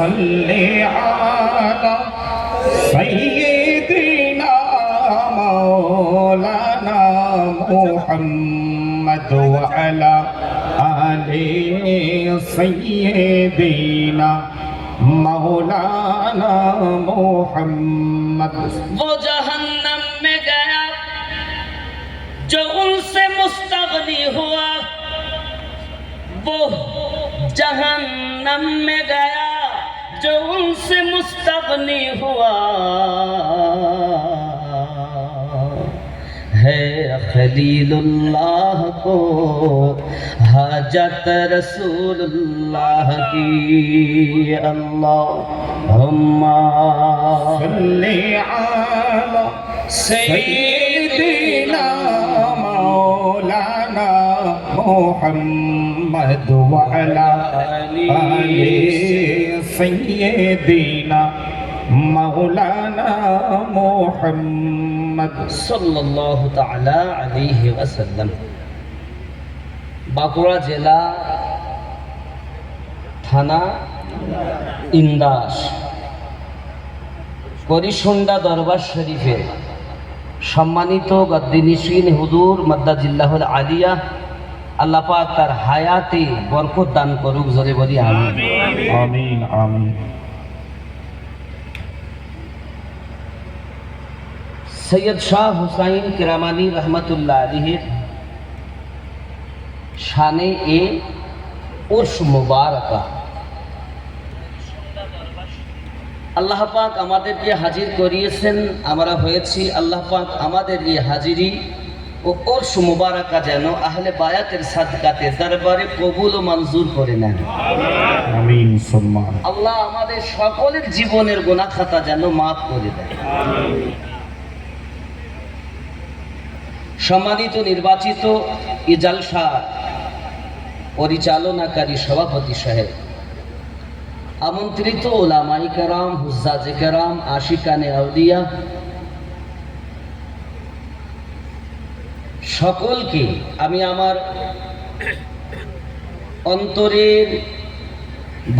सल्ले अला सय्यिदिना मौलाना मुहम्मद व अला आले सय्यिदिना मौलाना मुहम्मद। वो जहन्नम में गया जो उनसे मुस्तगनी हुआ, वो जहन्नम में गया जो उनसे मुस्तगनी हुआ है। खलीलुल्लाह को हाजत रसूलुल्लाह की। अल्लाहुम्मा सल्ले अला सय्यिदिना मौलाना मुहम्मद व अला आले सय्यिदिना मौलाना मुहम्मद सल्लल्लाहु ताला अलैहि वसल्लम। বাঁকুড়া জেলা, থানা ইন্দাস, করিসুন্ডা দরবার শরীফের সম্মানিত গদ্দিনিশিন হুজুর মাদ্দাজিল্লাহুল আলিয়া, আল্লাহ পাক তার হায়াতে বরকত দান করুক, জোরে বলি আমিন। আমিন আমিন। সৈয়দ শাহ হুসাইন কেরামানি রহমতুল্লাহ আলাইহির শানে এ উর্স মুবারকা আল্লাহ পাক আমাদেরকে হাজির করিয়েছেন, আমরা হয়েছি। আল্লাহ পাক আমাদের এই হাজিরি ও উর্স মুবারকা যেন আহলে বায়াতের সাদকাতে দরবারে কবুল ও মঞ্জুর করে নেন। আমিন সুম্মা। আল্লাহ আমাদের সকলের জীবনের গুনাহ খাতা যেন মাফ করে দেন। সম্মানিত নির্বাচিত এই জালসা পরিচালনাকারী সভাপতি সাহেব, আমন্ত্রিত ওলামায়ে কেরাম, হুজ্জাজে কেরাম, আশিকানে আউলিয়া, সকলকে আমি আমার অন্তরের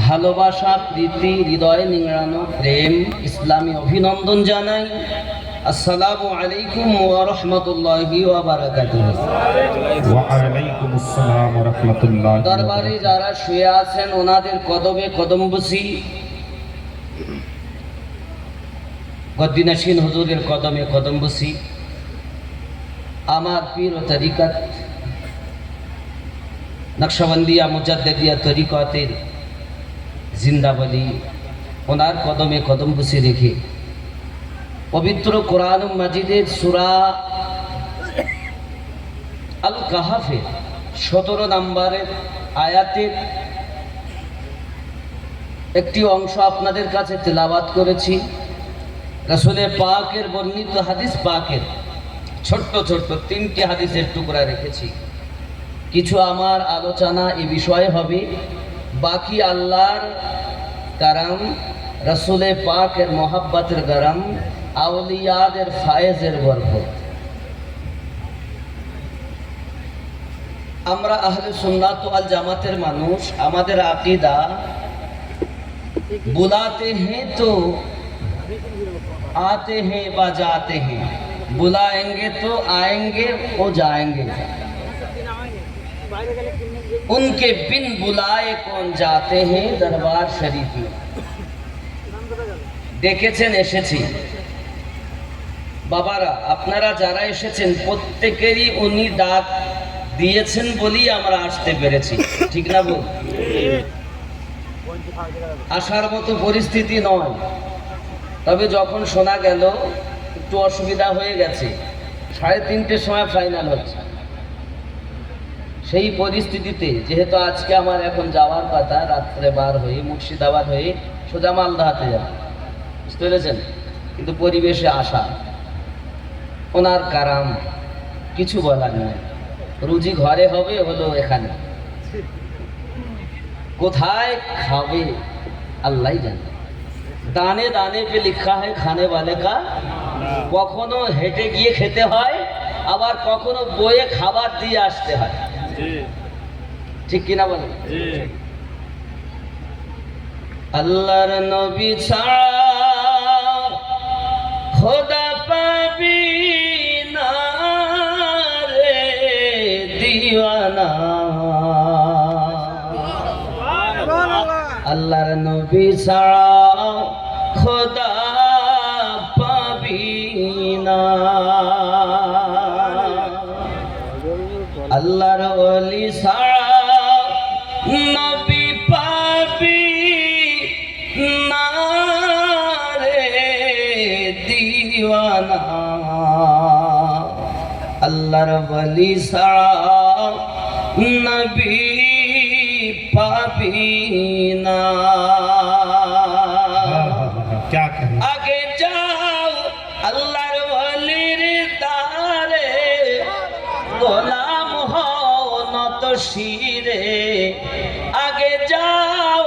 ভালোবাসা, প্রীতি, হৃদয়ে নিংড়ানো প্রেম, ইসলামী অভিনন্দন জানাই। আসসালামু আলাইকুম ওয়া রাহমাতুল্লাহি ওয়া বারাকাতুহু। ওয়া আলাইকুমুস সালাম ওয়া রাহমাতুল্লাহ। দরবারে যারা শুয়ে আছেন ওনাদের কদমে কদম বসি, গদ্দিনাশিন হুজুরের কদমে কদম বসি। আমার পীর ও তরিকত নকশবন্দিয়া মুজাদ্দিদিয়া তরিকতের জিন্দাবলি, ওনার কদমে কদম বসে রেখে পবিত্র কোরআন মাজিদের সূরা আল কাহাফের 17 নম্বরের আয়াতের একটি অংশ আপনাদের কাছে তেলাওয়াত করেছি। রাসূলে পাকের বর্ণিত হাদিস পাকের ছোট্ট ছোট্ট 3টি হাদিসের টুকরা রেখেছি। কিছু আমার আলোচনা এই বিষয়ে হবে, বাকি আল্লাহর কারাম, রাসূলে পাকের মহাব্বতের গরম, আউলিয়াদের ফায়েজের বরকত। আমরা আহলে সুন্নাত ওয়াল জামাতের মানুষ, আমাদের আকীদা বুলাতে हैं तो आते हैं व जाते हैं, बुलाएंगे तो आएंगे वो जाएंगे, उनके बिन बुलाए कौन जाते हैं दरबार शरीफ में। দেখেছেন, এসেছি। বাবারা, আপনারা যারা এসেছেন প্রত্যেকেরই উনি ডাক দিয়েছেন বলেই আমরা আসতে পেরেছি, ঠিক না বল? আসার মতো পরিস্থিতি নয়, তবে যখন শোনা গেল একটু অসুবিধা হয়ে গেছে, 3:30টার সময় ফাইনাল হচ্ছে, সেই পরিস্থিতিতে যেহেতু আজকে আমার এখন যাওয়ার কথা, রাত্রে বার হয়ে মুর্শিদাবাদ হয়ে সোজা মালদাহাতে যাবে, বুঝতে পেরেছেন? কিন্তু পরিবেশে আসা, ওনার কারাম, কিছু বলার নেই। রুজি ঘরে হবে, হলো এখানে, কোথায় খাবে আল্লাহ জানে। দানে দানে পে লিখা হয় খানে वाले का। কখনো হেঁটে গিয়ে খেতে হয়, আবার কখনো বয়ে খাবার দিয়ে আসতে হয়, ঠিক কিনা বলেন? আল্লাহর নবী ছাড়া খোদা পাবি না রে দিওয়ানা। আল্লাহর নবী ছাড়া খোদা পাবি না। আল্লাহর ওলি ছাড়া নবী পাবি না রে দিওয়ানা। আল্লাহর ওলি ছাড়া নবী পাবি না। क्या कहें আগে যাও আল্লাহর ওলির দারে, গোলাম হও নত শিরে। আগে যাও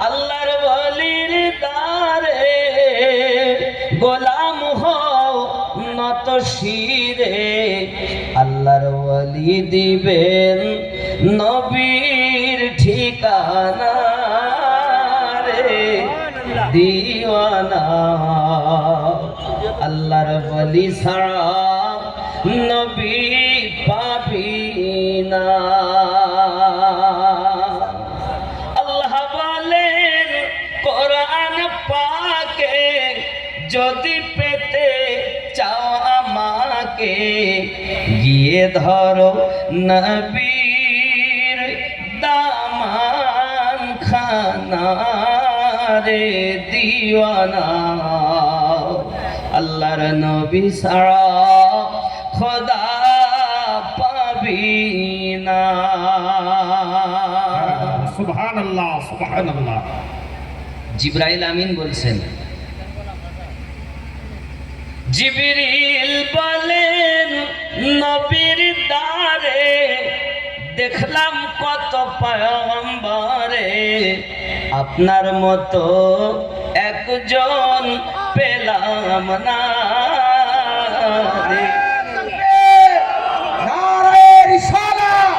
আল্লাহর ওলির দারে, গোলাম হও নত শিরে। আল্লাহর ওলি দিবেন নবীর ঠিকানা রে দিওয়ানা। আল্লাহর ওলি ছাড়া নবী পাবি না। আল্লাহ বলেন কোরআন পাকে, যদি পেতে চাও আমাকে, গিয়ে ধরো নবীর দামান খানা রে দিওয়ানা। আল্লাহর নবী ছাড়া খোদা পাবি না। सुभान अल्लाह सुभान अल्लाह। জিবরাইল আমিন বলছেন, জিবরিল বলেন নবীর দারে, দেখলাম কত পয়গম্বরে, আপনার মতো একজন পেলাম না রে। नारे रिसालत,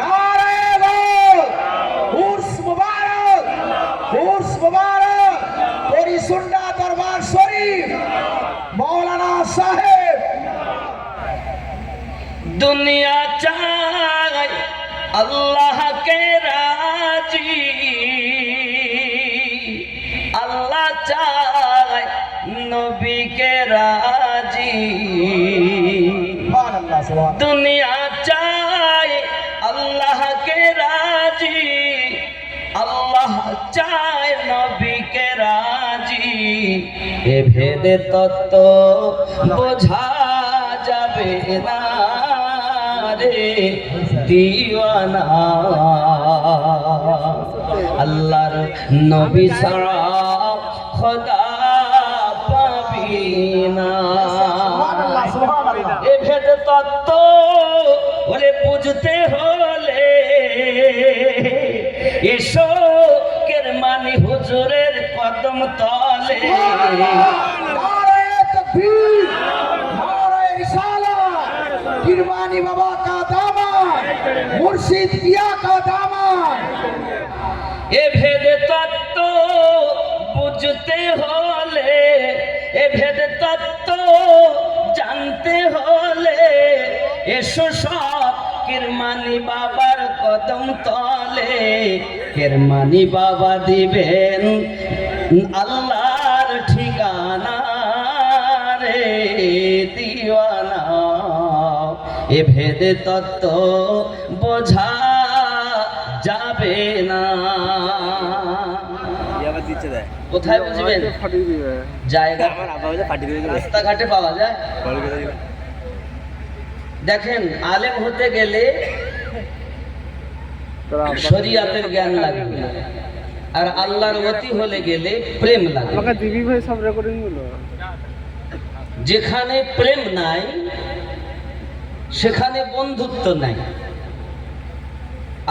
नारे गौर, उर्स मुबारक, परिसुन्ना दरबार शरीफ, मौलाना साहेब। दुनिया चाहे अल्लाह के राजी, अल्लाह चाहे नबी के राजी। सुभान अल्लाह सुभान। दुनिया चाहे अल्लाह के राजी, अल्लाह चाहे नबी के राजी। এ ভেদে তত্ত্ব বোঝা যাবে না রে দিওয়ানা। আল্লাহর নবী ছাড়া খোদা পাবি না। सुभान अल्लाह सुभान अल्लाह। এ ভেদ তত্ত্ব ওরে বুঝতে হলে এসো কেরমানি হুজুরের কদম তলে। नारे तकबीर, नारे रिसालत, किरमानी बाबा का दामन, मुर्शिद पिया का दामन। এ ভেদ তত্ত্ব বুঝতে হলে, এ ভেদ তত্ত্ব জানতে হলে এসো সব কিরমানি বাবার কদম তলে। কিরমানি বাবা দিবেন আল্লাহর ঠিকানা রে দিওয়ানা। এ ভেদে তত্ত্ব বোঝা যাবে না। কোথায় বুঝবেন? জায়গা রাস্তাঘাটে পাওয়া যায়। দেখেন, আলেম হতে গেলে শরিয়াতের জ্ঞান লাগবে, আর আল্লাহর ওতি হলে গেলে প্রেম লাগবে। যেখানে প্রেম নাই সেখানে বন্ধুত্ব নাই।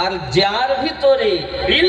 আর যার ভিতরে